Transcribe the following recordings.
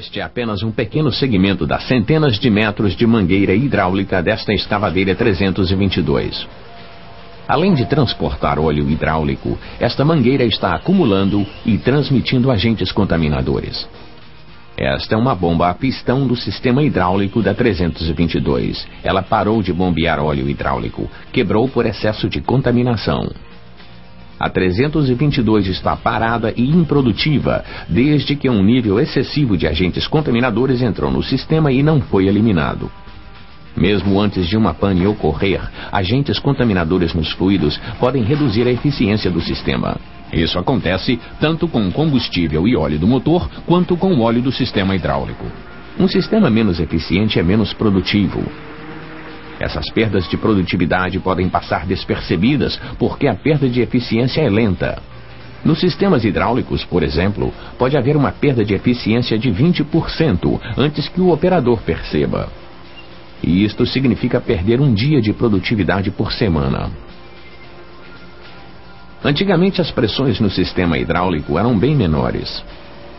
Este é apenas um pequeno segmento das centenas de metros de mangueira hidráulica desta escavadeira 322. Além de transportar óleo hidráulico, esta mangueira está acumulando e transmitindo agentes contaminadores. Esta é uma bomba a pistão do sistema hidráulico da 322. Ela parou de bombear óleo hidráulico, quebrou por excesso de contaminação. A 322 está parada e improdutiva desde que um nível excessivo de agentes contaminadores entrou no sistema e não foi eliminado. Mesmo antes de uma pane ocorrer, agentes contaminadores nos fluidos podem reduzir a eficiência do sistema. Isso acontece tanto com combustível e óleo do motor, quanto com o óleo do sistema hidráulico. Um sistema menos eficiente é menos produtivo. Essas perdas de produtividade podem passar despercebidas porque a perda de eficiência é lenta. Nos sistemas hidráulicos, por exemplo, pode haver uma perda de eficiência de 20% antes que o operador perceba. E isto significa perder um dia de produtividade por semana. Antigamente as pressões no sistema hidráulico eram bem menores.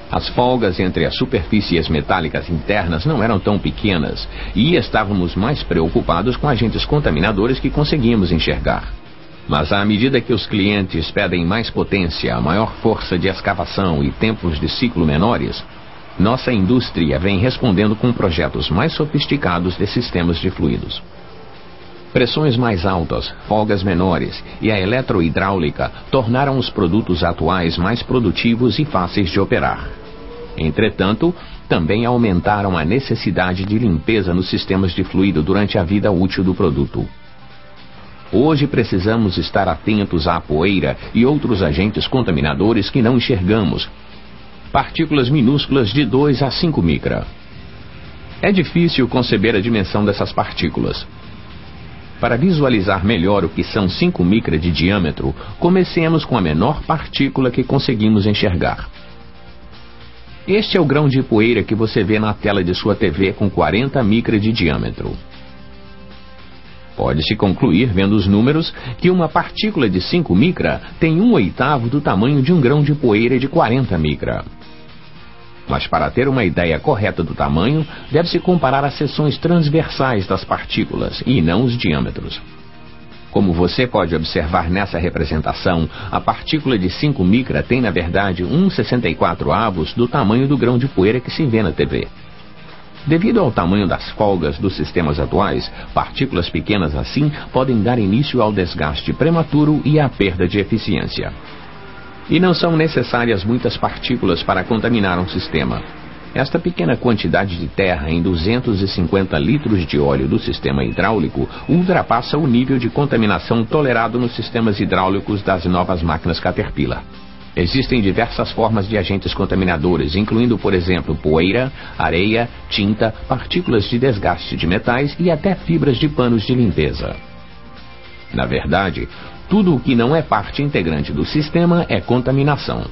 As folgas entre as superfícies metálicas internas não eram tão pequenas e estávamos mais preocupados com agentes contaminadores que conseguíamos enxergar. Mas à medida que os clientes pedem mais potência, maior força de escavação e tempos de ciclo menores, nossa indústria vem respondendo com projetos mais sofisticados de sistemas de fluidos. Pressões mais altas, folgas menores e a eletrohidráulica tornaram os produtos atuais mais produtivos e fáceis de operar. Entretanto, também aumentaram a necessidade de limpeza nos sistemas de fluido durante a vida útil do produto. Hoje precisamos estar atentos à poeira e outros agentes contaminadores que não enxergamos, partículas minúsculas de 2 a 5 micra. É difícil conceber a dimensão dessas partículas. Para visualizar melhor o que são 5 micra de diâmetro, comecemos com a menor partícula que conseguimos enxergar. Este é o grão de poeira que você vê na tela de sua TV com 40 micra de diâmetro. Pode-se concluir, vendo os números, que uma partícula de 5 micra tem 1/8 do tamanho de um grão de poeira de 40 micra. Mas para ter uma ideia correta do tamanho, deve-se comparar as seções transversais das partículas e não os diâmetros. Como você pode observar nessa representação, a partícula de 5 micra tem na verdade 1/64 do tamanho do grão de poeira que se vê na TV. Devido ao tamanho das folgas dos sistemas atuais, partículas pequenas assim podem dar início ao desgaste prematuro e à perda de eficiência. E não são necessárias muitas partículas para contaminar um sistema. Esta pequena quantidade de terra em 250 litros de óleo do sistema hidráulico ultrapassa o nível de contaminação tolerado nos sistemas hidráulicos das novas máquinas Caterpillar. Existem diversas formas de agentes contaminadores, incluindo, por exemplo, poeira, areia, tinta, partículas de desgaste de metais e até fibras de panos de limpeza. Na verdade, tudo o que não é parte integrante do sistema é contaminação.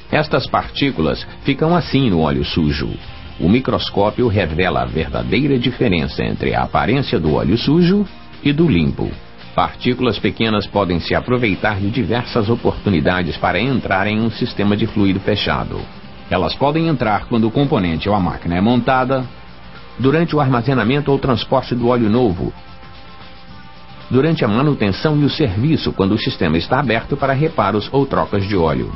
Estas partículas ficam assim no óleo sujo. O microscópio revela a verdadeira diferença entre a aparência do óleo sujo e do limpo. Partículas pequenas podem se aproveitar de diversas oportunidades para entrar em um sistema de fluido fechado. Elas podem entrar quando o componente ou a máquina é montada, durante o armazenamento ou transporte do óleo novo, durante a manutenção e o serviço quando o sistema está aberto para reparos ou trocas de óleo.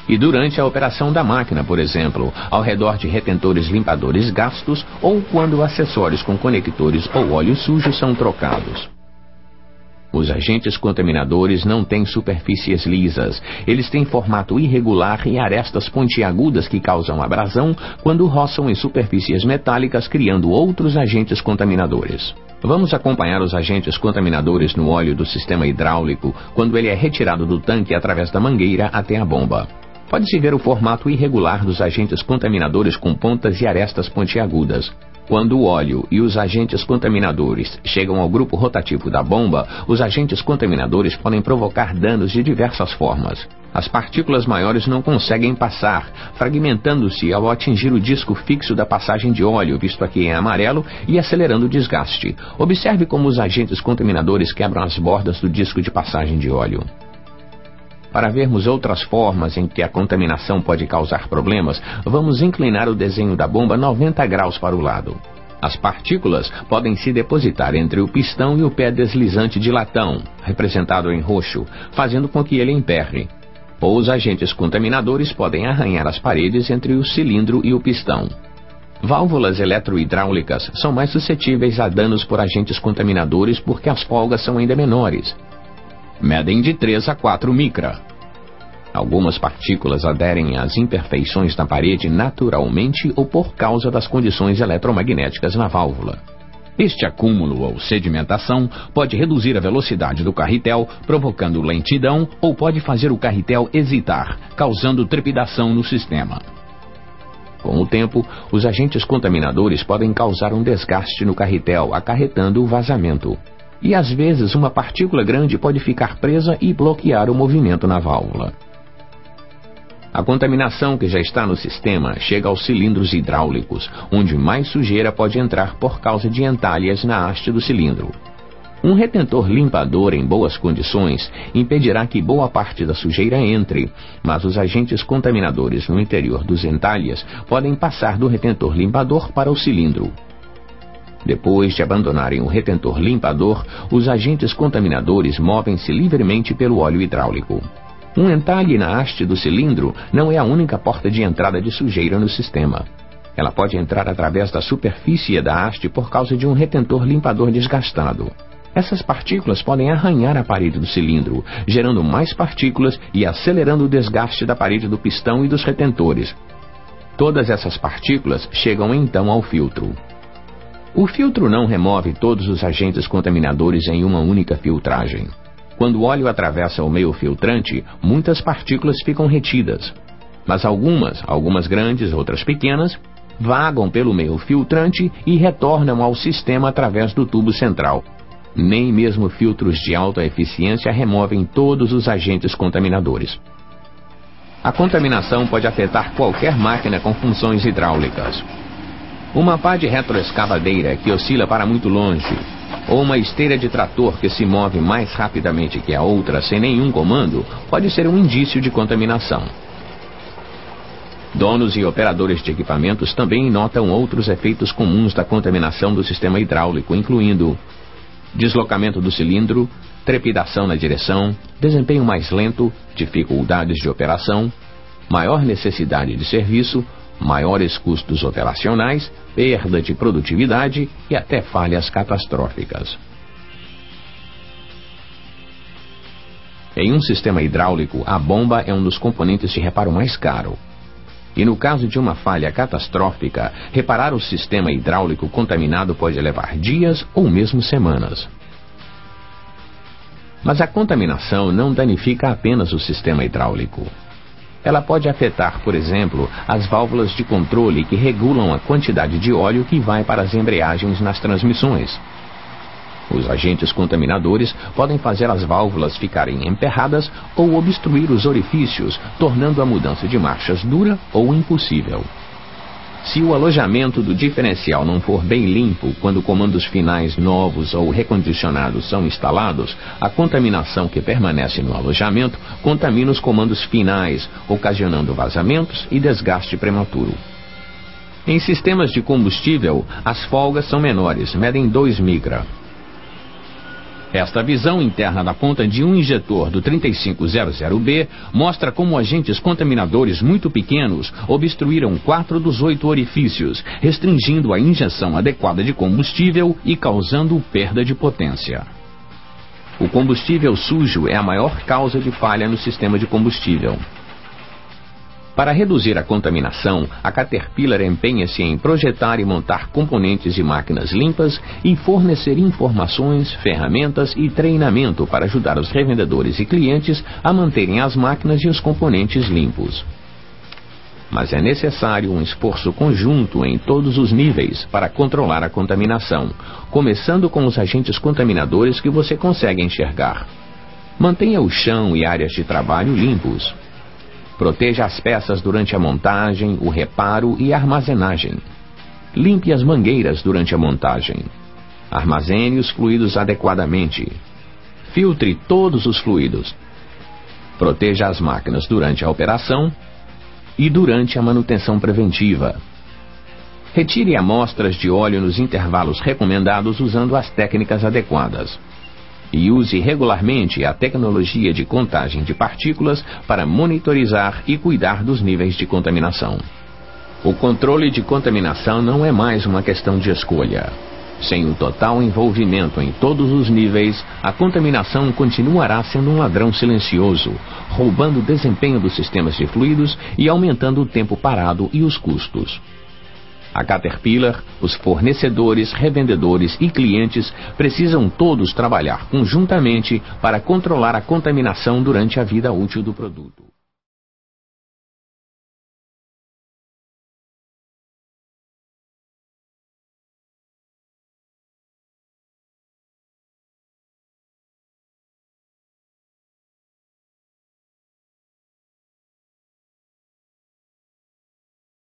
E durante a operação da máquina, por exemplo, ao redor de retentores limpadores gastos ou quando acessórios com conectores ou óleo sujo são trocados. Os agentes contaminadores não têm superfícies lisas. Eles têm formato irregular e arestas pontiagudas que causam abrasão quando roçam em superfícies metálicas, criando outros agentes contaminadores. Vamos acompanhar os agentes contaminadores no óleo do sistema hidráulico quando ele é retirado do tanque através da mangueira até a bomba. Pode-se ver o formato irregular dos agentes contaminadores com pontas e arestas pontiagudas. Quando o óleo e os agentes contaminadores chegam ao grupo rotativo da bomba, os agentes contaminadores podem provocar danos de diversas formas. As partículas maiores não conseguem passar, fragmentando-se ao atingir o disco fixo da passagem de óleo, visto aqui em amarelo, e acelerando o desgaste. Observe como os agentes contaminadores quebram as bordas do disco de passagem de óleo. Para vermos outras formas em que a contaminação pode causar problemas, vamos inclinar o desenho da bomba 90 graus para o lado. As partículas podem se depositar entre o pistão e o pé deslizante de latão, representado em roxo, fazendo com que ele emperre. Ou os agentes contaminadores podem arranhar as paredes entre o cilindro e o pistão. Válvulas eletrohidráulicas são mais suscetíveis a danos por agentes contaminadores porque as folgas são ainda menores. Medem de 3 a 4 micra. Algumas partículas aderem às imperfeições da parede naturalmente ou por causa das condições eletromagnéticas na válvula. Este acúmulo ou sedimentação pode reduzir a velocidade do carretel, provocando lentidão, ou pode fazer o carretel hesitar, causando trepidação no sistema. Com o tempo, os agentes contaminadores podem causar um desgaste no carretel, acarretando o vazamento. E às vezes uma partícula grande pode ficar presa e bloquear o movimento na válvula. A contaminação que já está no sistema chega aos cilindros hidráulicos, onde mais sujeira pode entrar por causa de entalhas na haste do cilindro. Um retentor limpador em boas condições impedirá que boa parte da sujeira entre, mas os agentes contaminadores no interior dos entalhas podem passar do retentor limpador para o cilindro. Depois de abandonarem o retentor limpador, os agentes contaminadores movem-se livremente pelo óleo hidráulico. Um entalhe na haste do cilindro não é a única porta de entrada de sujeira no sistema. Ela pode entrar através da superfície da haste por causa de um retentor limpador desgastado. Essas partículas podem arranhar a parede do cilindro, gerando mais partículas e acelerando o desgaste da parede do pistão e dos retentores. Todas essas partículas chegam então ao filtro. O filtro não remove todos os agentes contaminadores em uma única filtragem. Quando o óleo atravessa o meio filtrante, muitas partículas ficam retidas. Mas algumas grandes, outras pequenas, vagam pelo meio filtrante e retornam ao sistema através do tubo central. Nem mesmo filtros de alta eficiência removem todos os agentes contaminadores. A contaminação pode afetar qualquer máquina com funções hidráulicas. Uma pá de retroescavadeira que oscila para muito longe, ou uma esteira de trator que se move mais rapidamente que a outra sem nenhum comando, pode ser um indício de contaminação. Donos e operadores de equipamentos também notam outros efeitos comuns da contaminação do sistema hidráulico, incluindo deslocamento do cilindro, trepidação na direção, desempenho mais lento, dificuldades de operação, maior necessidade de serviço, maiores custos operacionais, perda de produtividade e até falhas catastróficas. Em um sistema hidráulico, a bomba é um dos componentes de reparo mais caro. E no caso de uma falha catastrófica, reparar o sistema hidráulico contaminado pode levar dias ou mesmo semanas. Mas a contaminação não danifica apenas o sistema hidráulico. Ela pode afetar, por exemplo, as válvulas de controle que regulam a quantidade de óleo que vai para as embreagens nas transmissões. Os agentes contaminadores podem fazer as válvulas ficarem emperradas ou obstruir os orifícios, tornando a mudança de marchas dura ou impossível. Se o alojamento do diferencial não for bem limpo quando comandos finais novos ou recondicionados são instalados, a contaminação que permanece no alojamento contamina os comandos finais, ocasionando vazamentos e desgaste prematuro. Em sistemas de combustível, as folgas são menores, medem 2 micra. Esta visão interna da ponta de um injetor do 3500B mostra como agentes contaminadores muito pequenos obstruíram 4 dos 8 orifícios, restringindo a injeção adequada de combustível e causando perda de potência. O combustível sujo é a maior causa de falha no sistema de combustível. Para reduzir a contaminação, a Caterpillar empenha-se em projetar e montar componentes de máquinas limpas e fornecer informações, ferramentas e treinamento para ajudar os revendedores e clientes a manterem as máquinas e os componentes limpos. Mas é necessário um esforço conjunto em todos os níveis para controlar a contaminação, começando com os agentes contaminadores que você consegue enxergar. Mantenha o chão e áreas de trabalho limpos. Proteja as peças durante a montagem, o reparo e a armazenagem. Limpe as mangueiras durante a montagem. Armazene os fluidos adequadamente. Filtre todos os fluidos. Proteja as máquinas durante a operação e durante a manutenção preventiva. Retire amostras de óleo nos intervalos recomendados usando as técnicas adequadas. E use regularmente a tecnologia de contagem de partículas para monitorizar e cuidar dos níveis de contaminação. O controle de contaminação não é mais uma questão de escolha. Sem o total envolvimento em todos os níveis, a contaminação continuará sendo um ladrão silencioso, roubando o desempenho dos sistemas de fluidos e aumentando o tempo parado e os custos. A Caterpillar, os fornecedores, revendedores e clientes precisam todos trabalhar conjuntamente para controlar a contaminação durante a vida útil do produto.